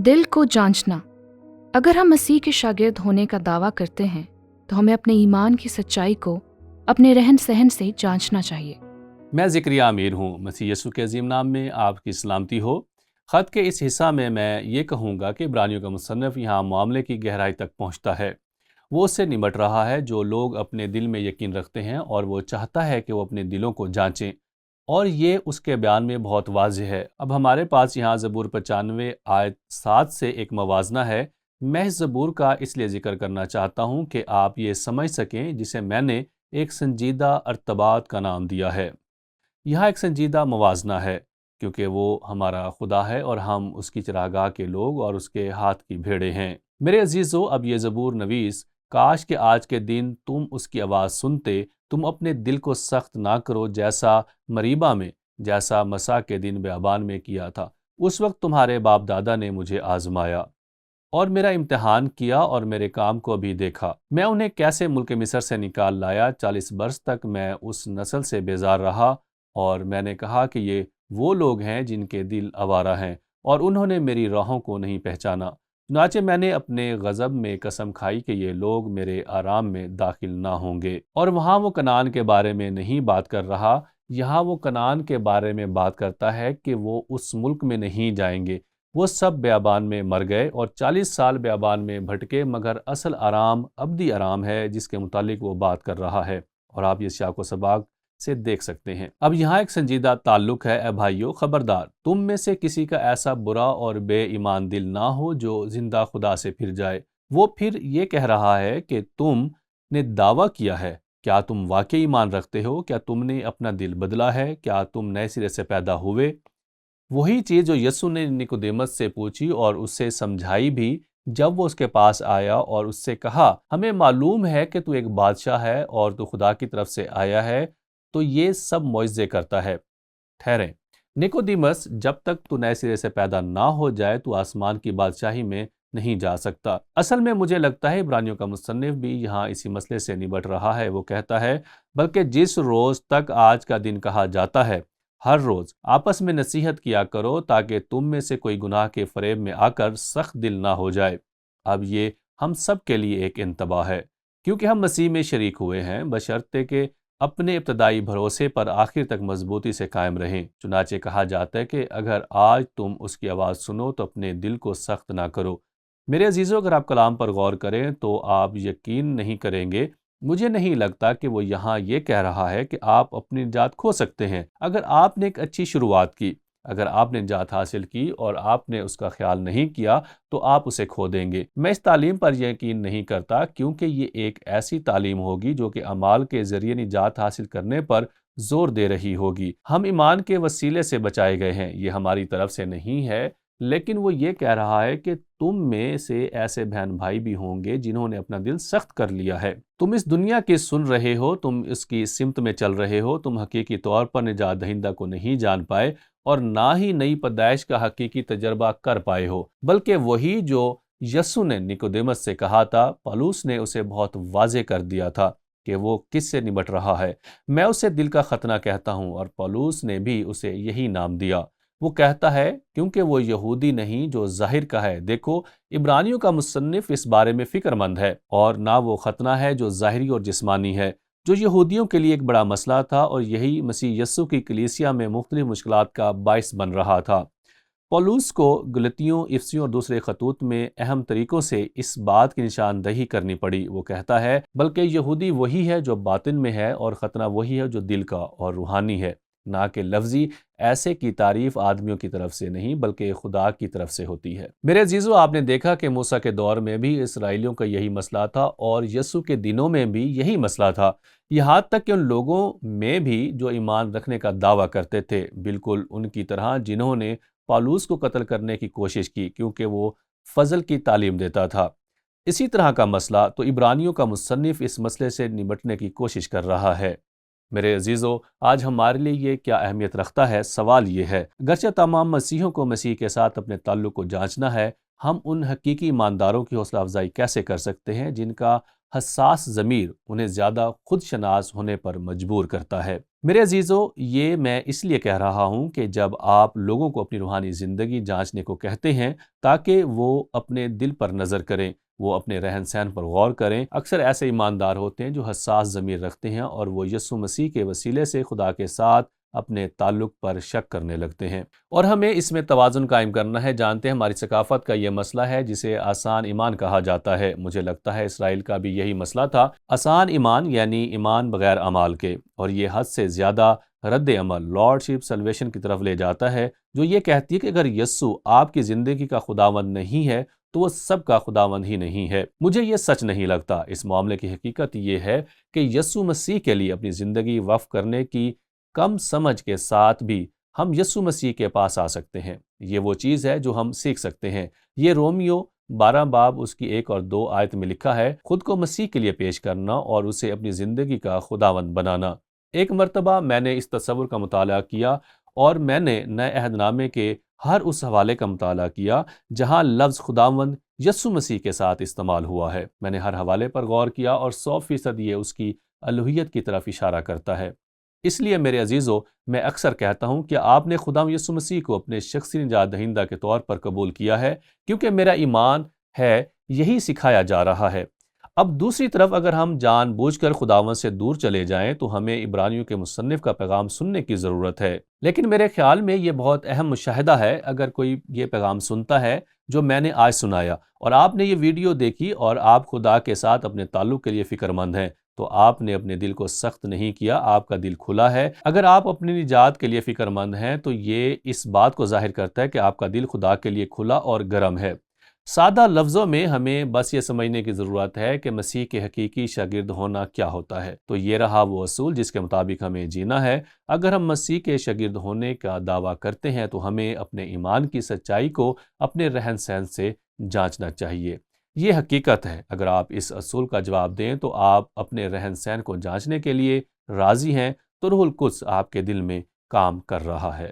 दिल को जांचना। अगर हम मसीह के शागिर्द होने का दावा करते हैं तो हमें अपने ईमान की सच्चाई को अपने रहन सहन से जांचना चाहिए। मैं ज़िक्रिया अमीर हूँ। मसीह यीशु के अजीम नाम में आपकी सलामती हो। ख़त के इस हिस्सा में मैं ये कहूँगा कि इब्रानियों का मुसन्निफ़ यहाँ मामले की गहराई तक पहुँचता है। वो उससे निमट रहा है जो लोग अपने दिल में यकीन रखते हैं, और वो चाहता है कि वो अपने दिलों को जांचें, और ये उसके बयान में बहुत वाज़ेह है। अब हमारे पास यहाँ ज़बूर 95 आयत 7 से एक मवाजना है। मैं इस ज़बूर का इसलिए ज़िक्र करना चाहता हूँ कि आप ये समझ सकें, जिसे मैंने एक संजीदा अर्तबात का नाम दिया है। यह एक संजीदा मवाजना है, क्योंकि वो हमारा खुदा है और हम उसकी चरागाह के लोग और उसके हाथ की भेड़ें हैं। मेरे अजीज़ों, अब ये ज़बूर नवीस, काश कि आज के दिन तुम उसकी आवाज़ सुनते, तुम अपने दिल को सख्त ना करो, जैसा मरीबा में, जैसा मसा के दिन बेआबान में किया था। उस वक्त तुम्हारे बाप दादा ने मुझे आजमाया और मेरा इम्तिहान किया और मेरे काम को भी देखा। मैं उन्हें कैसे मुल्क मिस्र से निकाल लाया। 40 बरस तक मैं उस नस्ल से बेजार रहा, और मैंने कहा कि ये वो लोग हैं जिनके दिल आवारा हैं, और उन्होंने मेरी राहों को नहीं पहचाना। चुनाचे मैंने अपने गज़ब में कसम खाई कि ये लोग मेरे आराम में दाखिल ना होंगे। और वहाँ वो कनान के बारे में नहीं बात कर रहा, यहाँ वो कनान के बारे में बात करता है कि वो उस मुल्क में नहीं जाएंगे। वो सब बेआबान में मर गए और 40 साल बेआबान में भटके, मगर असल आराम अब्दी आराम है जिसके मुतालिक वो बात कर रहा है, और आप ये शाको सबाक से देख सकते हैं। अब यहाँ एक संजीदा ताल्लुक है। ए भाइयों, खबरदार, तुम में से किसी का ऐसा बुरा और बेईमान दिल ना हो जो जिंदा खुदा से फिर जाए। वो फिर ये कह रहा है कि तुमने दावा किया है। क्या तुम वाकई ईमान रखते हो? क्या तुमने अपना दिल बदला है? क्या तुम नए सिरे से पैदा हुए? वही चीज़ जो यीशु ने निकोदेमस से पूछी और उससे समझाई भी, जब वो उसके पास आया और उससे कहा, हमें मालूम है कि तू एक बादशाह है और तू खुदा की तरफ से आया है, तो ये सब मुआजिज़े करता है। ठहरें, निकोदेमस, जब तक तू नए सिरे से पैदा ना हो जाए तू आसमान की बादशाही में नहीं जा सकता। असल में मुझे लगता है इब्रानियों का मुसन्निफ भी यहाँ इसी मसले से निपट रहा है। वो कहता है, बल्कि जिस रोज़ तक आज का दिन कहा जाता है, हर रोज़ आपस में नसीहत किया करो, ताकि तुम में से कोई गुनाह के फरेब में आकर सख्त दिल ना हो जाए। अब ये हम सब के लिए एक इंतबाह है, क्योंकि हम मसीह में शरीक हुए हैं, बशर्ते कि अपने इब्तदाई भरोसे पर आखिर तक मजबूती से कायम रहें। चुनाचे कहा जाता है कि अगर आज तुम उसकी आवाज़ सुनो तो अपने दिल को सख्त ना करो। मेरे अजीज़ों, अगर आप कलाम पर गौर करें तो आप यकीन नहीं करेंगे। मुझे नहीं लगता कि वो यहाँ ये कह रहा है कि आप अपनी निजात खो सकते हैं। अगर आपने एक अच्छी शुरुआत की, अगर आपने निजात हासिल की और आपने उसका ख्याल नहीं किया, तो आप उसे खो देंगे। मैं इस तालीम पर यकीन नहीं करता, क्योंकि ये एक ऐसी तालीम होगी जो कि अमाल के ज़रिए निजात हासिल करने पर जोर दे रही होगी। हम ईमान के वसीले से बचाए गए हैं, ये हमारी तरफ से नहीं है। लेकिन वो ये कह रहा है कि तुम में से ऐसे बहन भाई भी होंगे जिन्होंने अपना दिल सख्त कर लिया है। तुम इस दुनिया की सुन रहे हो, तुम इसकी सिमत में चल रहे हो, तुम हकीकी तौर पर निजात दहिंदा को नहीं जान पाए, और ना ही नई पैदाइश का हकीकी तजर्बा कर पाए हो। बल्कि वही जो यस्सु ने निकोदेमस से कहा था, पौलुस ने उसे बहुत वाज़ेह कर दिया था कि वो किस से निपट रहा है। मैं उसे दिल का खतना कहता हूँ, और पौलुस ने भी उसे यही नाम दिया। वो कहता है, क्योंकि वो यहूदी नहीं जो ज़ाहिर का है। देखो, इब्रानियों का मुसन्निफ इस बारे में फ़िक्रमंद है, और ना वो खतना है जो ज़ाहिरी और जिस्मानी है, जो यहूदियों के लिए एक बड़ा मसला था, और यही मसीह यस्सु की कलीसिया में मुख्तलिफ मुश्किलात का बाइस बन रहा था। पौलुस को गलतियों, इफ्सियों और दूसरे खतूत में अहम तरीकों से इस बात की निशानदही करनी पड़ी। वो कहता है, बल्कि यहूदी वही है जो बातिन में है, और ख़तना वही है जो दिल का और रूहानी है, ना कि लफ्जी। ऐसे की तारीफ आदमियों की तरफ से नहीं, बल्कि खुदा की तरफ से होती है। मेरे अजीजों, आपने देखा कि मूसा के दौर में भी इसराइलियों का यही मसला था, और यस्सु के दिनों में भी यही मसला था। यहाँ तक कि उन लोगों में भी जो ईमान रखने का दावा करते थे, बिल्कुल उनकी तरह जिन्होंने पौलुस को कत्ल करने की कोशिश की, क्योंकि वो फजल की तालीम देता था। इसी तरह का मसला तो इब्रानियों का मुसन्निफ इस मसले से निपटने की कोशिश कर रहा है। मेरे अजीज़ों, आज हमारे लिए ये क्या अहमियत रखता है? सवाल ये है, अगरचे तमाम मसीहों को मसीह के साथ अपने ताल्लुक को जांचना है, हम उन हकीकी ईमानदारों की हौसला अफजाई कैसे कर सकते हैं जिनका हसास ज़मीर उन्हें ज़्यादा खुद शनास होने पर मजबूर करता है? میرے عزیزو، یہ میں اس لیے کہہ رہا ہوں کہ جب آپ لوگوں کو اپنی روحانی زندگی جانچنے کو کہتے ہیں تاکہ وہ اپنے دل پر نظر کریں، وہ اپنے رہن سہن پر غور کریں، اکثر ایسے ایماندار ہوتے ہیں جو حساس ضمیر رکھتے ہیں اور وہ یسوع مسیح کے وسیلے سے خدا کے ساتھ اپنے تعلق پر شک کرنے لگتے ہیں۔ اور ہمیں اس میں توازن قائم کرنا ہے۔ جانتے ہیں ہماری ثقافت کا یہ مسئلہ ہے جسے آسان ایمان کہا جاتا ہے۔ مجھے لگتا ہے اسرائیل کا بھی یہی مسئلہ تھا، آسان ایمان، یعنی ایمان بغیر اعمال کے، اور یہ حد سے زیادہ رد عمل لارڈشپ سلویشن کی طرف لے جاتا ہے، جو یہ کہتی ہے کہ اگر یسوع آپ کی زندگی کا خداوند نہیں ہے تو وہ سب کا خداوند ہی نہیں ہے۔ مجھے یہ سچ نہیں لگتا۔ اس معاملے کی حقیقت یہ ہے کہ یسوع مسیح کے لیے اپنی زندگی وقف کرنے کی کم سمجھ کے ساتھ بھی ہم یسوع مسیح کے پاس آ سکتے ہیں۔ یہ وہ چیز ہے جو ہم سیکھ سکتے ہیں۔ یہ رومیو 12 باب اس کی 1 اور 2 آیت میں لکھا ہے، خود کو مسیح کے لیے پیش کرنا اور اسے اپنی زندگی کا خداوند بنانا۔ ایک مرتبہ میں نے اس تصور کا مطالعہ کیا اور میں نے نئے عہد نامے کے ہر اس حوالے کا مطالعہ کیا جہاں لفظ خداوند یسوع مسیح کے ساتھ استعمال ہوا ہے۔ میں نے ہر حوالے پر غور کیا اور 100% یہ اس کی الوہیت کی طرف اشارہ کرتا ہے۔ اس لیے میرے عزیزو، میں اکثر کہتا ہوں کہ آپ نے خداوند یسوع مسیح کو اپنے شخصی نجات دہندہ کے طور پر قبول کیا ہے، کیونکہ میرا ایمان ہے یہی سکھایا جا رہا ہے۔ اب دوسری طرف اگر ہم جان بوجھ کر خداوند سے دور چلے جائیں تو ہمیں عبرانیوں کے مصنف کا پیغام سننے کی ضرورت ہے۔ لیکن میرے خیال میں یہ بہت اہم مشاہدہ ہے، اگر کوئی یہ پیغام سنتا ہے جو میں نے آج سنایا اور آپ نے یہ ویڈیو دیکھی اور آپ خدا کے ساتھ اپنے تعلق کے لیے فکر مند ہیں، تو آپ نے اپنے دل کو سخت نہیں کیا، آپ کا دل کھلا ہے۔ اگر آپ اپنی نجات کے لیے فکر مند ہیں تو یہ اس بات کو ظاہر کرتا ہے کہ آپ کا دل خدا کے لیے کھلا اور گرم ہے۔ سادہ لفظوں میں ہمیں بس یہ سمجھنے کی ضرورت ہے کہ مسیح کے حقیقی شاگرد ہونا کیا ہوتا ہے۔ تو یہ رہا وہ اصول جس کے مطابق ہمیں جینا ہے۔ اگر ہم مسیح کے شاگرد ہونے کا دعویٰ کرتے ہیں تو ہمیں اپنے ایمان کی سچائی کو اپنے رہن سہن سے جانچنا چاہیے۔ یہ حقیقت ہے، اگر آپ اس اصول کا جواب دیں تو آپ اپنے رہن سہن کو جانچنے کے لیے راضی ہیں، تو روح القدس آپ کے دل میں کام کر رہا ہے۔